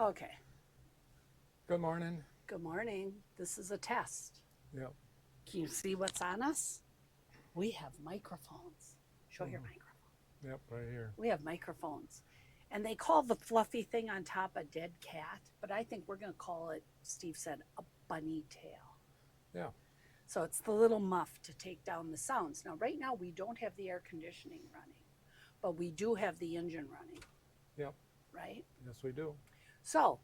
Okay. Good morning. Good morning. This is a test. Yep. Can you see what's on us? We have microphones. Show your microphone. Yep, right here. We have microphones. And they call the fluffy thing on top a dead cat, but I think we're going to call it, Steve said, a bunny tail. Yeah. So it's the little muff to take down the sounds. Now, right now, we don't have the air conditioning running, but we do have the engine running. Yep. Right? Yes, we do. So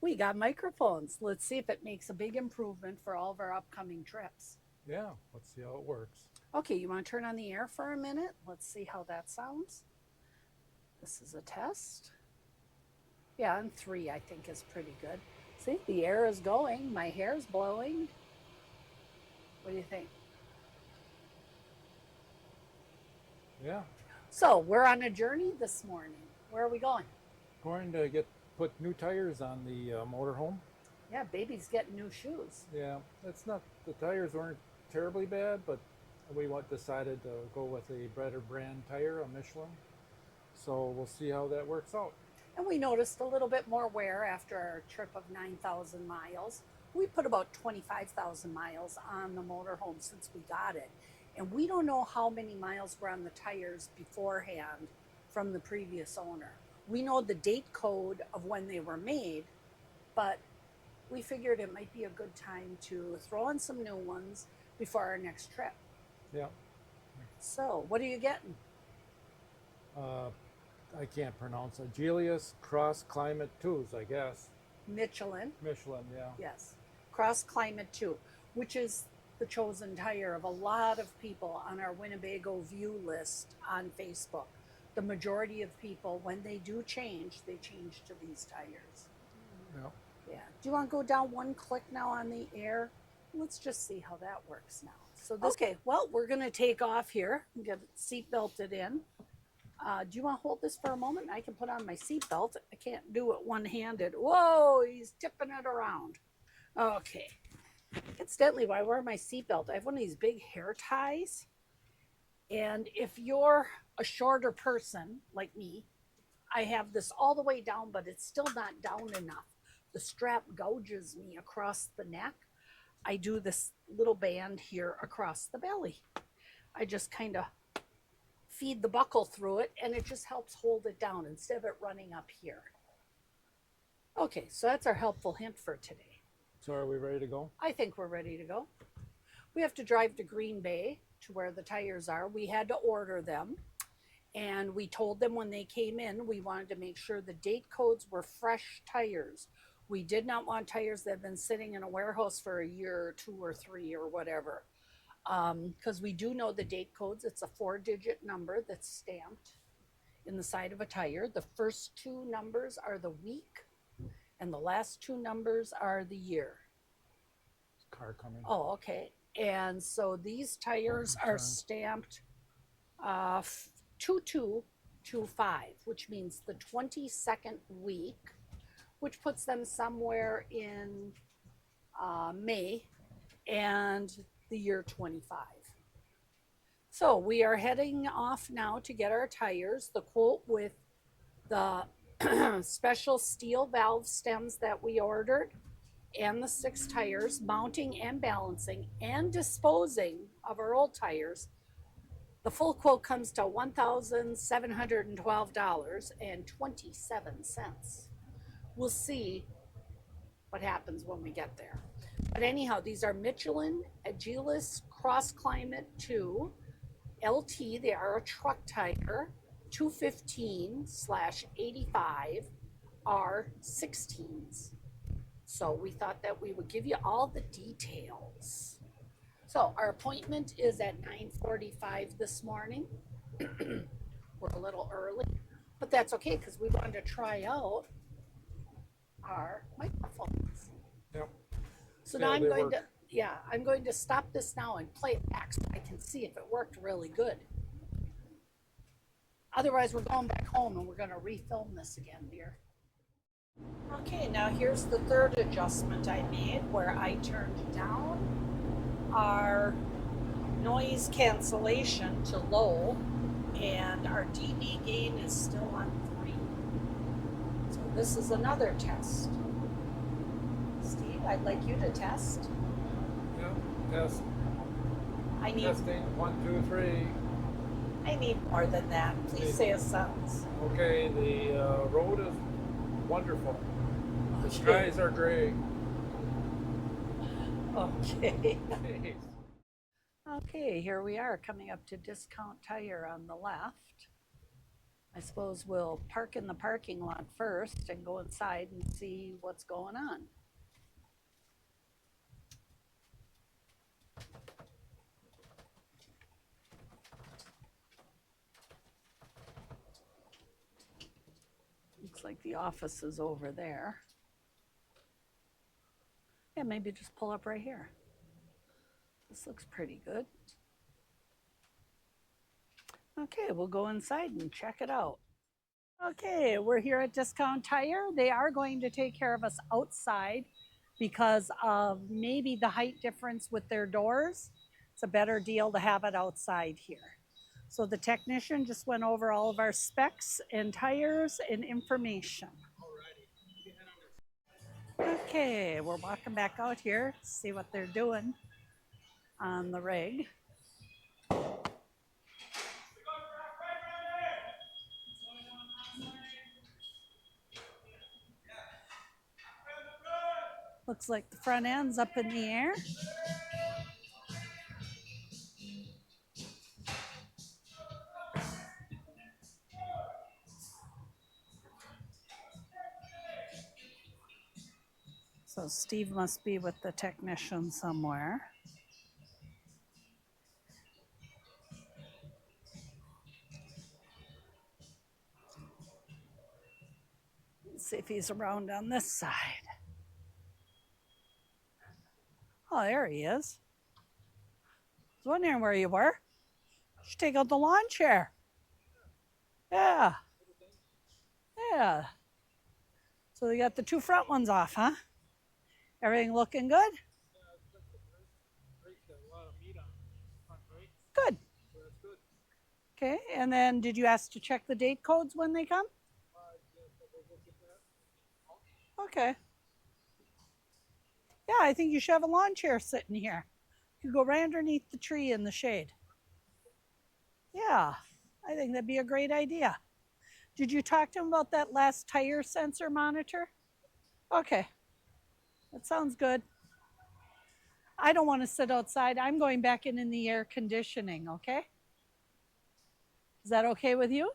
we got microphones. Let's see if it makes a big improvement for all of our upcoming trips. Yeah, let's see how it works. Okay, you want to turn on the air for a minute? Let's see how that sounds. This is a test. Yeah, and 3 I think is pretty good. See, the air is going. My hair's blowing. What do you think? Yeah. So we're on a journey this morning. Where are we going? Going to put new tires on the motorhome. Yeah, baby's getting new shoes. Yeah, it's not, the tires weren't terribly bad, but we decided to go with a better brand tire, a Michelin. So we'll see how that works out. And we noticed a little bit more wear after our trip of 9,000 miles. We put about 25,000 miles on the motorhome since we got it. And we don't know how many miles were on the tires beforehand from the previous owner. We know the date code of when they were made, but we figured it might be a good time to throw in some new ones before our next trip. Yeah. So, what are you getting? I can't pronounce it. Agilis Cross Climate 2s, I guess. Michelin. Michelin, yeah. Yes. Cross Climate 2, which is the chosen tire of a lot of people on our Winnebago view list on Facebook. The majority of people, when they do change, they change to these tires. Yeah. Yeah. Do you want to go down one click now on the air? Let's just see how that works now. So this, okay, well, we're going to take off here and get seat belted in. Do you want to hold this for a moment? I can put on my seatbelt. I can't do it one-handed. Whoa, he's tipping it around. Okay. Incidentally, while I wear my seatbelt, I have one of these big hair ties. And if you're a shorter person like me, I have this all the way down, but it's still not down enough. The strap gouges me across the neck. I do this little band here across the belly. I just kind of feed the buckle through it, and it just helps hold it down instead of it running up here. Okay, so that's our helpful hint for today. So are we ready to go? I think we're ready to go. We have to drive to Green Bay to where the tires are. We had to order them, and we told them when they came in, we wanted to make sure the date codes were fresh tires. We did not want tires that have been sitting in a warehouse for a year or 2 or 3 or whatever. Because we do know the date codes. It's a 4-digit number that's stamped in the side of a tire. The first 2 numbers are the week, and the last 2 numbers are the year. Car coming. Oh, okay. And so these tires are stamped 2225, which means the 22nd week, which puts them somewhere in May, and the year 25. So we are heading off now to get our tires. The quote with the special steel valve stems that we ordered and the 6 tires, mounting and balancing and disposing of our old tires, the full quote comes to $1,712.27. We'll see what happens when we get there. But anyhow, these are Michelin Agilis Cross Climate 2 LT. They are a truck tire, 215/85 R16s. So we thought that we would give you all the details. So our appointment is at 9:45 this morning. We're a little early, but that's okay because we wanted to try out our microphones. Yep. So now I'm going to stop this now and play it back so I can see if it worked really good. Otherwise, we're going back home and we're going to refilm this again, dear. Okay, now here's the third adjustment I made where I turned down our noise cancellation to low, and our dB gain is still on 3. So This is another test. Steve, I'd like you to test. Yep, test. I need Testing, 1, 2, 3. I need more than that. Please say a sentence. Okay, the road is wonderful. The skies are gray. Okay. Jeez. Okay, here we are coming up to Discount Tire on the left. I suppose we'll park in the parking lot first and go inside and see what's going on. Looks like the office is over there. Yeah, maybe just pull up right here. This looks pretty good. Okay, we'll go inside and check it out. Okay, we're here at Discount Tire. They are going to take care of us outside because of maybe the height difference with their doors. It's a better deal to have it outside here. So the technician just went over all of our specs and tires and information. Okay, we're walking back out here to see what they're doing on the rig. Looks like the front end's up in the air. So Steve must be with the technician somewhere. Let's see if he's around on this side. Oh, there he is. I was wondering where you were. You should take out the lawn chair. Yeah. Yeah. So they got the two front ones off, huh? Everything looking good? Good. Okay, and then did you ask to check the date codes when they come? Okay. Yeah, I think you should have a lawn chair sitting here. You could go right underneath the tree in the shade. Yeah, I think that'd be a great idea. Did you talk to him about that last tire sensor monitor? Okay, that sounds good. I don't want to sit outside. I'm going back in the air conditioning, okay? Is that okay with you?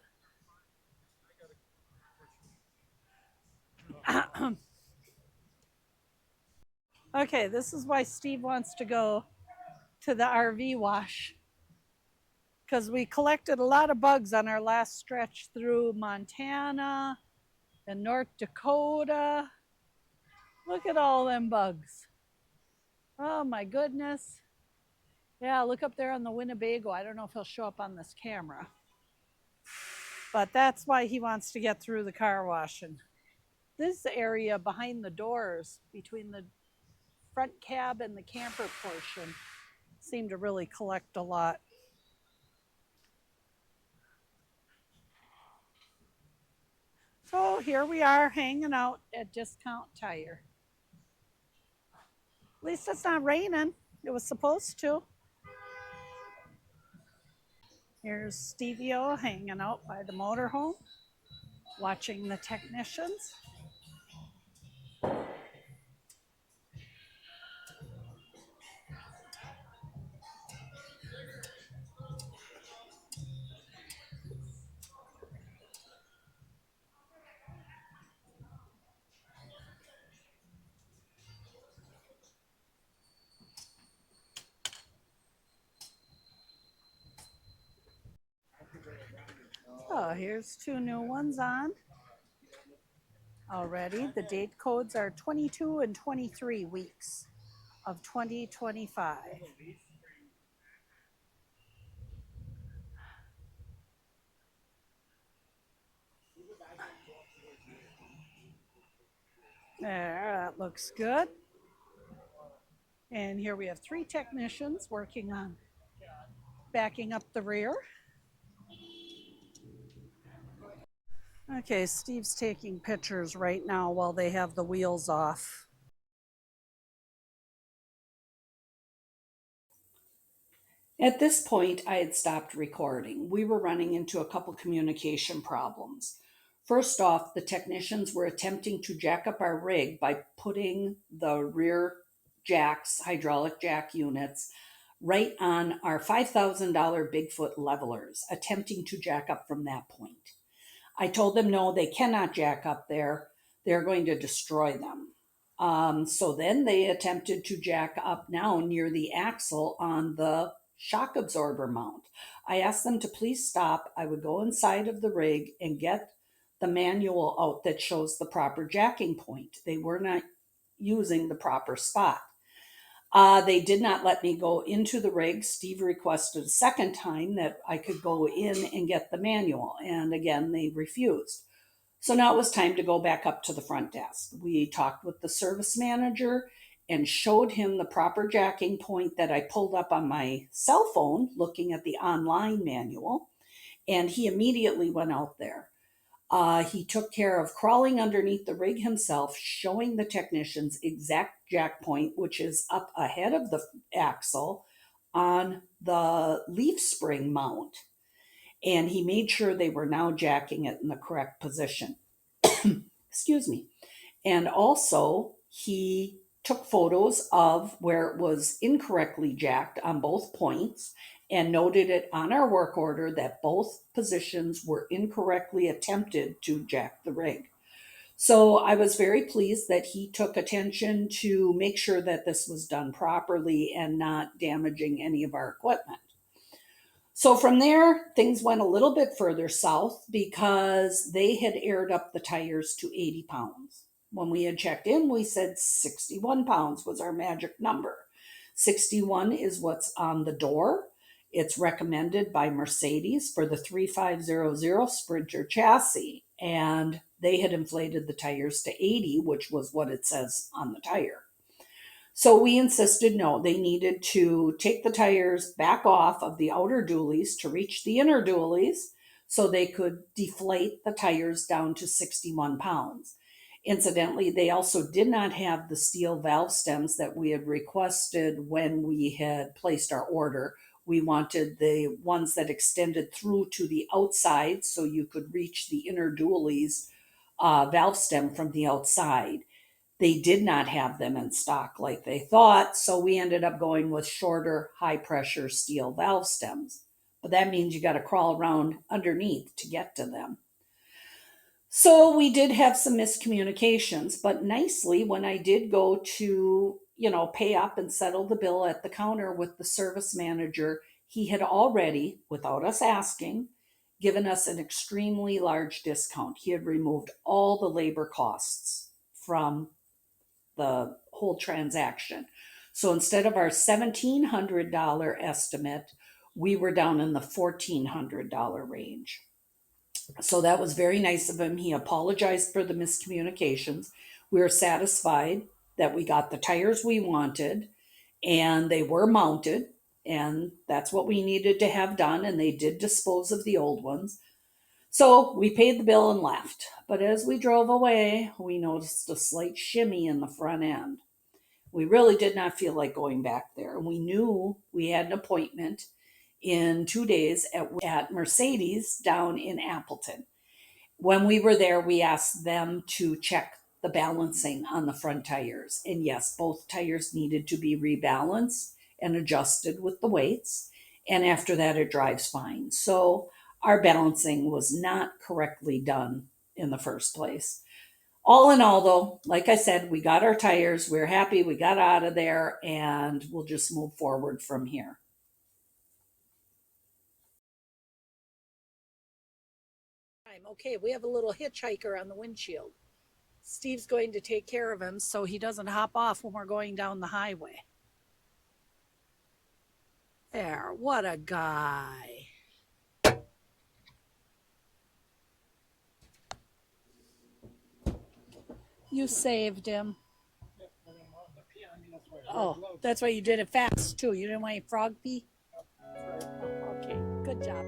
Okay, this is why Steve wants to go to the RV wash, because we collected a lot of bugs on our last stretch through Montana and North Dakota. Look at all them bugs. Oh my goodness. Yeah, look up there on the Winnebago. I don't know if he'll show up on this camera. But that's why he wants to get through the car washing. This area behind the doors, between the front cab and the camper portion, seemed to really collect a lot. So here we are hanging out at Discount Tire. At least it's not raining. It was supposed to. Here's Stevie-O hanging out by the motorhome, watching the technicians. Oh, here's two new ones on already. The date codes are 22 and 23 weeks of 2025. There, that looks good. And here we have three technicians working on backing up the rear. Okay, Steve's taking pictures right now while they have the wheels off. At this point, I had stopped recording. We were running into a couple communication problems. First off, the technicians were attempting to jack up our rig by putting the rear jacks, hydraulic jack units, right on our $5,000 Bigfoot levelers, attempting to jack up from that point. I told them no, they cannot jack up there. They're going to destroy them. So then they attempted to jack up now near the axle on the shock absorber mount. I asked them to please stop. I would go inside of the rig and get the manual out that shows the proper jacking point. They were not using the proper spot. They did not let me go into the rig. Steve requested a second time that I could go in and get the manual. And again, they refused. So now it was time to go back up to the front desk. We talked with the service manager and showed him the proper jacking point that I pulled up on my cell phone looking at the online manual. And he immediately went out there. He took care of crawling underneath the rig himself, showing the technicians exact jack point, which is up ahead of the axle on the leaf spring mount. And he made sure they were now jacking it in the correct position. Excuse me. And also, he took photos of where it was incorrectly jacked on both points and noted it on our work order that both positions were incorrectly attempted to jack the rig. So I was very pleased that he took attention to make sure that this was done properly and not damaging any of our equipment. So from there, things went a little bit further south because they had aired up the tires to 80 pounds. When we had checked in, we said 61 pounds was our magic number. 61 is what's on the door. It's recommended by Mercedes for the 3500 Sprinter chassis, and they had inflated the tires to 80, which was what it says on the tire. So we insisted no, they needed to take the tires back off of the outer dualies to reach the inner dualies so they could deflate the tires down to 61 pounds. Incidentally, they also did not have the steel valve stems that we had requested when we had placed our order. We wanted the ones that extended through to the outside so you could reach the inner dualies valve stem from the outside. They did not have them in stock like they thought, so we ended up going with shorter, high pressure steel valve stems. But that means you got to crawl around underneath to get to them. So we did have some miscommunications, but nicely, when I did go to, pay up and settle the bill at the counter with the service manager, he had already, without us asking, given us an extremely large discount. He had removed all the labor costs from the whole transaction. So instead of our $1,700 estimate, we were down in the $1,400 range. So that was very nice of him. He apologized for the miscommunications. We were satisfied that we got the tires we wanted and they were mounted, and that's what we needed to have done, and they did dispose of the old ones. So we paid the bill and left. But as we drove away, we noticed a slight shimmy in the front end. We really did not feel like going back there. We knew we had an appointment in 2 days at Mercedes down in Appleton. When we were there, we asked them to check the balancing on the front tires. And yes, both tires needed to be rebalanced and adjusted with the weights. And after that, it drives fine. So our balancing was not correctly done in the first place. All in all, though, like I said, we got our tires. We're happy we got out of there, and we'll just move forward from here. Okay, we have a little hitchhiker on the windshield. Steve's going to take care of him so he doesn't hop off when we're going down the highway. There, what a guy. You saved him. Oh, that's why you did it fast too. You didn't want any frog pee? Okay, good job.